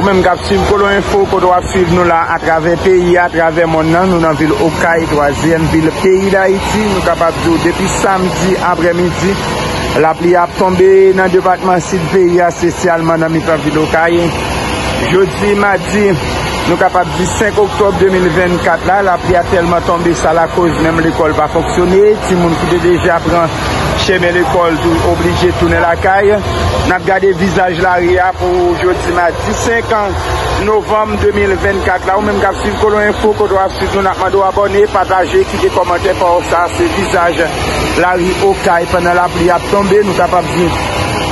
Ou même cap suivre Colon Info, qu'on doit suivre nous là à travers le pays, à travers mon nom, nous dans la ville Okaï, troisième ville pays d'Haïti, nous capables de depuis samedi après-midi, la pluie a tombé dans le département sud pays, spécialement dans la ville Okaï. Jeudi, mardi, nous capables de 5 octobre 2024 là, la pluie a tellement tombé, ça la cause même l'école va fonctionner, tout le monde qui déjà prend chemin l'école obligé de tourner la caille. Nous avons gardé le visage là pour jeudi mardi 5 novembre 2024 là, ou même cap suivre Colon Info, qu'on doit suivre, nous avons abonner, partager, quitter, commenter par ça, ce visage là au caille pendant la pluie a tombé, nous capables de dire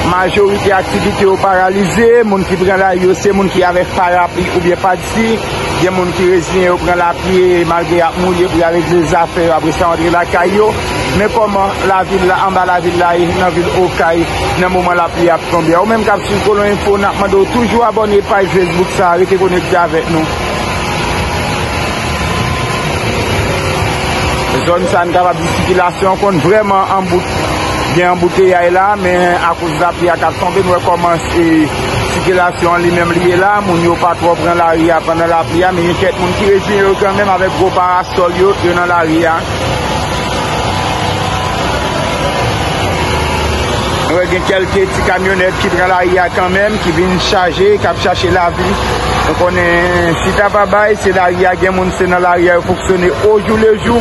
majorité activité au paralysé, moun qui prend la rue, c'est moun qui avec parapluie ou bien pas d'ici, il y a moun qui résigne ou prend la pluie malgré à mouiller pour avec les affaires après ça entrer la caillou. Mais comment la ville là, en bas la ville là, dans la ville Okaï, dans le moment la pluie a tombé. Ou même quand sur Colon Info, nous demandons toujours abonner page Facebook ça, restez connecté avec nous. Zone ça ne capable de circulation qu'on vraiment en bout. Bien embouteillage là, mais à cause de la pluie à tomber, nous recommençons circulation lui-même liée là, nous n'avons pas trop prendre la rue pendant la pluie, mais il y a quelques gens qui résident quand même avec gros parasol dans la rue. Nous avons quelques petits camionnettes qui prennent la rue quand même, qui viennent charger, qui chercher la vie. Donc on est, si t'as pas bail, c'est la rue, il y a des gens qui dans la rue, il fonctionne au jour le jour.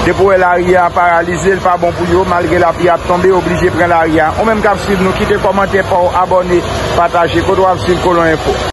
Depuis la rue a paralysé, le pas bon pour eux, malgré la pluie a tombé, obligé de prendre la rue. Ou même qu'à suivre nous, quitter, commenter, abonner, partager, qu'on doit suivre Colon Info.